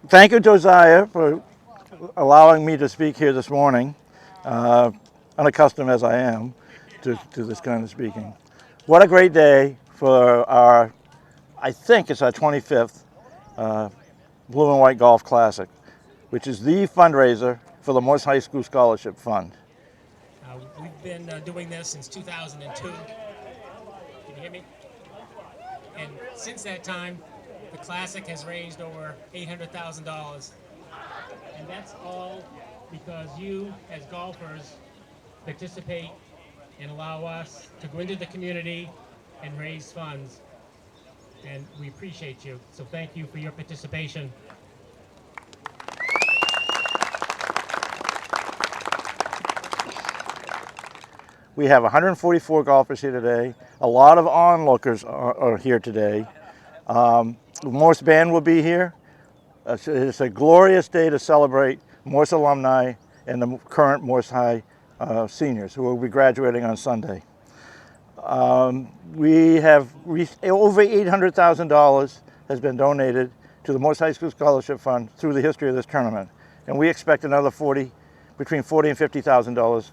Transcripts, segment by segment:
Thank you, Josiah, for allowing me to speak here this morning, unaccustomed as I am to this kind of speaking. What a great day for our, I think it's our 25th Blue and White Golf Classic, which is the fundraiser for the Morse High School Scholarship Fund. We've been doing this since 2002. Can you hear me? And since that time, the Classic has raised over $800,000. And that's all because you, as golfers, participate and allow us to go into the community and raise funds. And we appreciate you. So thank you for your participation. We have 144 golfers here today. A lot of onlookers are here today. The Morse Band will be here. It's a glorious day to celebrate Morse alumni and the current Morse High seniors who will be graduating on Sunday. We have over $800,000 has been donated to the Morse High School Scholarship Fund through the history of this tournament, and we expect another between $40,000 and $50,000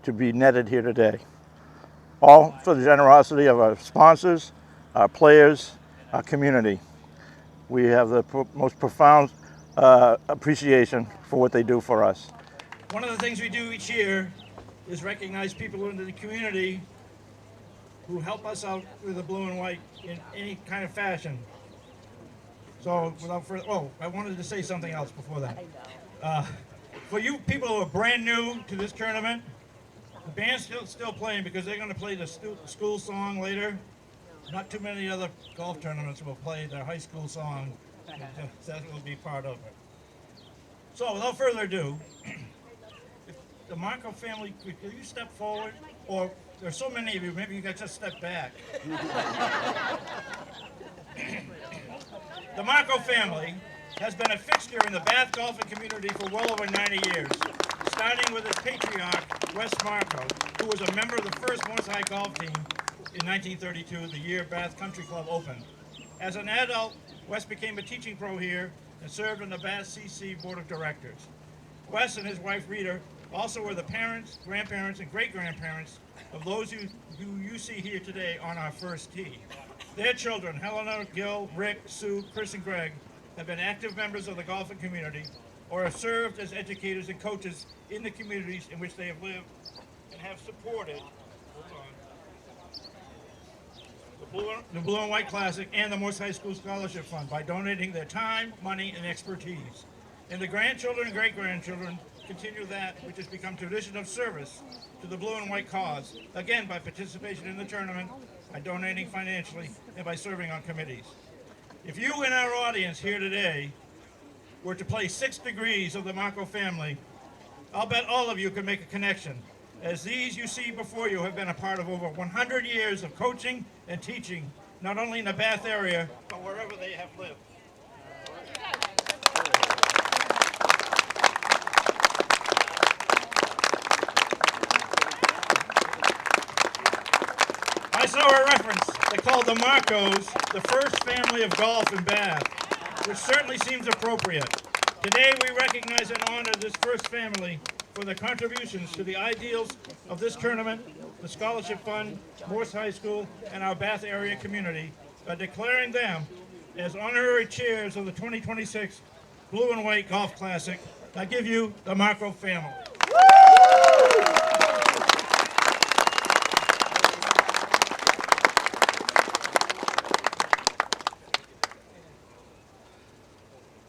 to be netted here today. All for the generosity of our sponsors, our players, our community. We have the most profound appreciation for what they do for us. One of the things we do each year is recognize people in the community who help us out with the blue and white in any kind of fashion. So without further, I wanted to say something else before that. For you people who are brand new to this tournament, the band's still playing because they're going to play the school song later. Not too many other golf tournaments will play their high school song. That will be part of it. So without further ado, if the Marco family, could you step forward? Or there's so many of you, maybe you guys just step back. The Marco family has been a fixture in the Bath golfing community for well over 90 years, starting with its patriarch, Wes Marco, who was a member of the first Morse High golf team in 1932, the year Bath Country Club opened. As an adult, Wes became a teaching pro here and served on the Bath CC Board of Directors. Wes and his wife Rita also were the parents, grandparents, and great-grandparents of those who you see here today on our first tee. Their children, Helena, Gil, Rick, Sue, Chris, and Greg, have been active members of the golfing community or have served as educators and coaches in the communities in which they have lived and have supported the Blue and White Classic and the Morse High School Scholarship Fund by donating their time, money, and expertise. And the grandchildren and great-grandchildren continue that which has become tradition of service to the blue and white cause, again by participation in the tournament, by donating financially, and by serving on committees. If you in our audience here today were to play 6 degrees of the Marco family, I'll bet all of you could make a connection, as these you see before you have been a part of over 100 years of coaching and teaching, not only in the Bath area, but wherever they have lived. I saw a reference that called the Marcos the first family of golf in Bath, which certainly seems appropriate. Today we recognize and honor this first family for their contributions to the ideals of this tournament, the Scholarship Fund, Morse High School, and our Bath area community by declaring them as honorary chairs of the 2026 Blue and White Golf Classic. I give you the Marco family.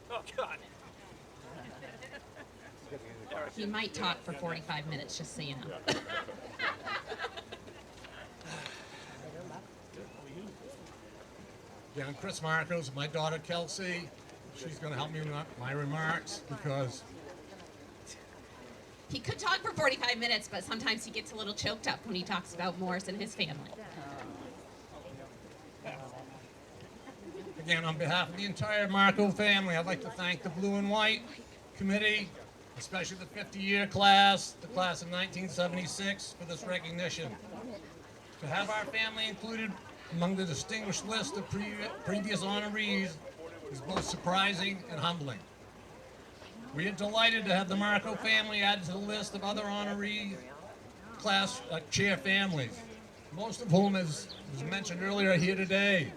Oh, God. He might talk for 45 minutes, just so you know. Yeah, I'm Chris Marcos, my daughter Kelsey. She's going to help me with my remarks because He could talk for 45 minutes, but sometimes he gets a little choked up when he talks about Morse and his family. again, on behalf of the entire Marco family, I'd like to thank the Blue and White Committee, especially the 50-year class, the class of 1976, for this recognition. To have our family included among the distinguished list of previous honorees is both surprising and humbling. We are delighted to have the Marco family added to the list of other honoree class chair families, most of whom, as was mentioned earlier, are here today.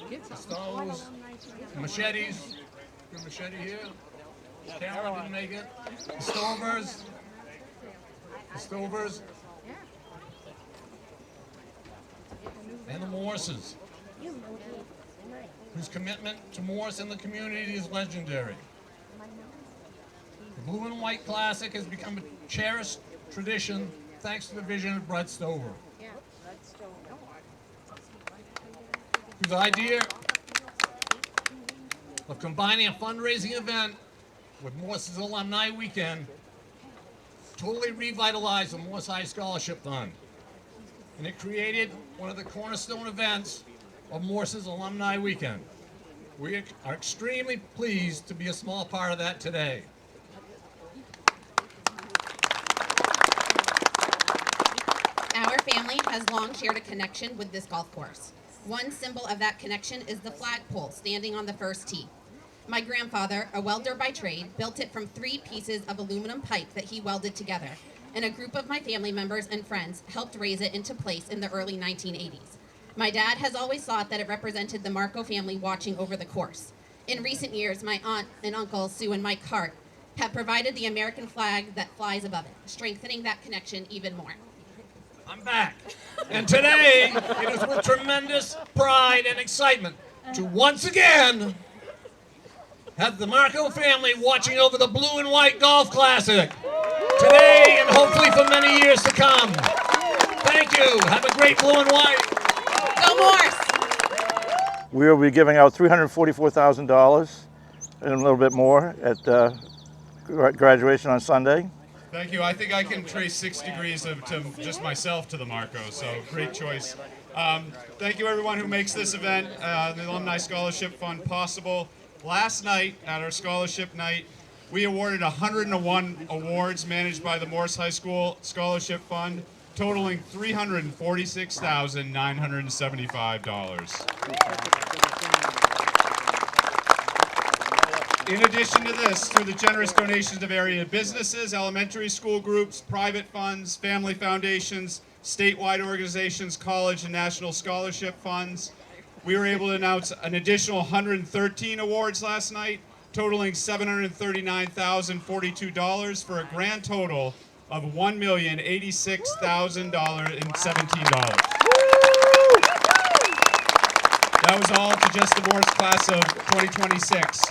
The Stoves, Machetes, good Machete here. Carolyn didn't make it. The Stovers, and the Morses, whose commitment to Morse and the community is legendary. The Blue and White Classic has become a cherished tradition thanks to the vision of Brud Stover, whose idea of combining a fundraising event with Morse's Alumni Weekend totally revitalized the Morse High Scholarship Fund. And it created one of the cornerstone events of Morse's Alumni Weekend. We are extremely pleased to be a small part of that today. Our family has long shared a connection with this golf course. One symbol of that connection is the flagpole standing on the first tee. My grandfather, a welder by trade, built it from 3 pieces of aluminum pipe that he welded together, and a group of my family members and friends helped raise it into place in the early 1980s. My dad has always thought that it represented the Marco family watching over the course. In recent years, my aunt and uncle, Sue and Mike Hart, have provided the American flag that flies above it, strengthening that connection even more. I'm back. And today, it is with tremendous pride and excitement to once again have the Marco family watching over the Blue and White Golf Classic today and hopefully for many years to come. Thank you. Have a great Blue and White. Go Morse! We will be giving out $344,000 and a little bit more at graduation on Sunday. Thank you. I think I can trace 6 degrees to just myself to the Marco, so great choice. Thank you everyone who makes this event, the Alumni Scholarship Fund, possible. Last night at our scholarship night, we awarded 101 awards managed by the Morse High School Scholarship Fund, totaling $346,975. In addition to this, through the generous donations of area businesses, elementary school groups, private funds, family foundations, statewide organizations, college and national scholarship funds, we were able to announce an additional 113 awards last night, totaling $739,042 for a grand total of $1,086,017. That was all to just the Morse class of 2026.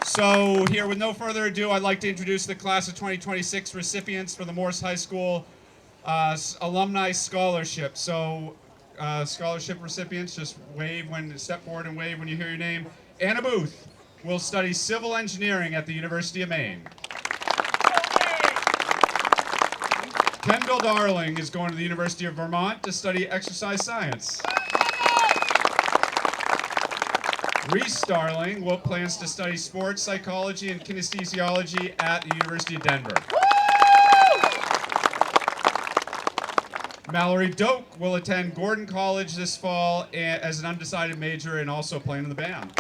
So here, with no further ado, I'd like to introduce the class of 2026 recipients for the Morse High School Alumni Scholarship. So scholarship recipients, just step forward and wave when you hear your name. Anna Booth will study civil engineering at the University of Maine. Kendall Darling is going to the University of Vermont to study exercise science. Reese Darling plans to study sports psychology and kinesiology at the University of Denver. Mallory Doak will attend Gordon College this fall as an undecided major and also playing in the band.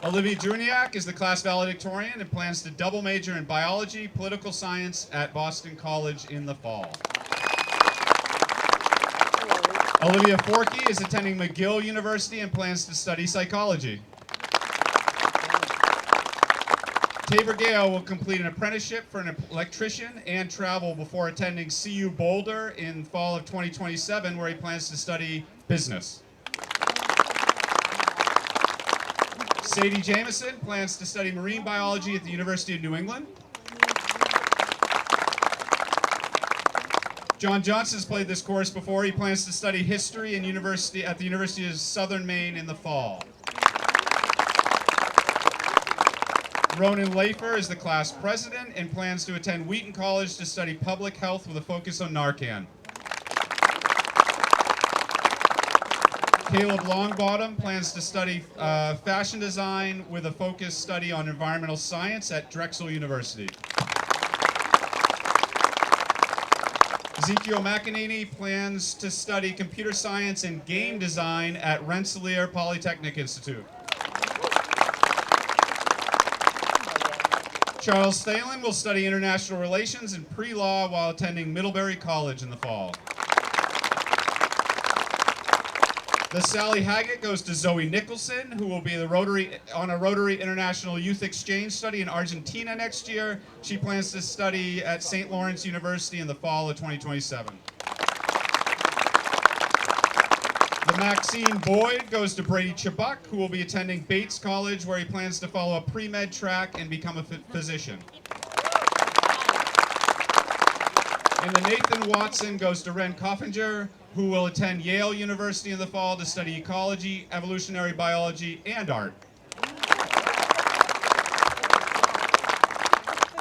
Olivia Juniak is the class valedictorian and plans to double major in biology, political science at Boston College in the fall. Olivia Forkey is attending McGill University and plans to study psychology. Tabor Gale will complete an apprenticeship for an electrician and travel before attending CU Boulder in fall of 2027, where he plans to study business. Sadie Jameson plans to study marine biology at the University of New England. John Johnson's played this course before. He plans to study history at the University of Southern Maine in the fall. Ronan Lafer is the class president and plans to attend Wheaton College to study public health with a focus on Narcan. Caleb Longbottom plans to study fashion design with a focus study on environmental science at Drexel University. Ezekiel McEnany plans to study computer science and game design at Rensselaer Polytechnic Institute. Charles Thalen will study international relations and pre-law while attending Middlebury College in the fall. The Sally Haggett goes to Zoe Nicholson, who will be on a Rotary International Youth Exchange study in Argentina next year. She plans to study at St. Lawrence University in the fall of 2027. The Maxine Boyd goes to Brady Chibuk, who will be attending Bates College, where he plans to follow a pre-med track and become a physician. And the Nathan Watson goes to Ren Coffinger, who will attend Yale University in the fall to study ecology, evolutionary biology, and art.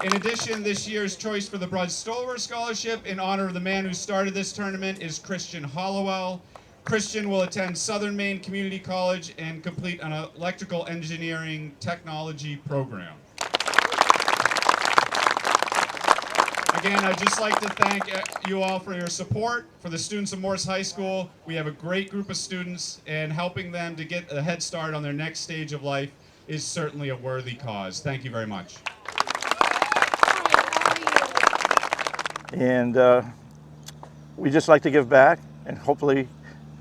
In addition, this year's choice for the Brud Stover Scholarship in honor of the man who started this tournament is Christian Hollowell. Christian will attend Southern Maine Community College and complete an electrical engineering technology program. Again, I'd just like to thank you all for your support. For the students of Morse High School, we have a great group of students, and helping them to get a head start on their next stage of life is certainly a worthy cause. Thank you very much. And we just like to give back and hopefully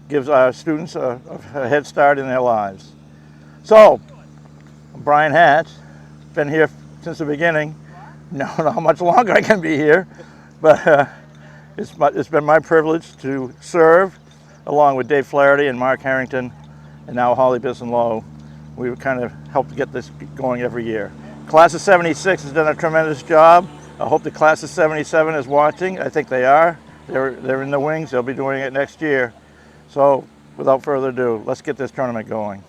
gives our students a head start in their lives. So, Brian Hatch, been here since the beginning. No, not how much longer I can be here, but it's been my privilege to serve along with Dave Flaherty and Mark Harrington and now Holly Bisson-Lowe. We kind of helped get this going every year. Class of 76 has done a tremendous job. I hope the class of 77 is watching. I think they are. They're in the wings. They'll be doing it next year. So without further ado, let's get this tournament going.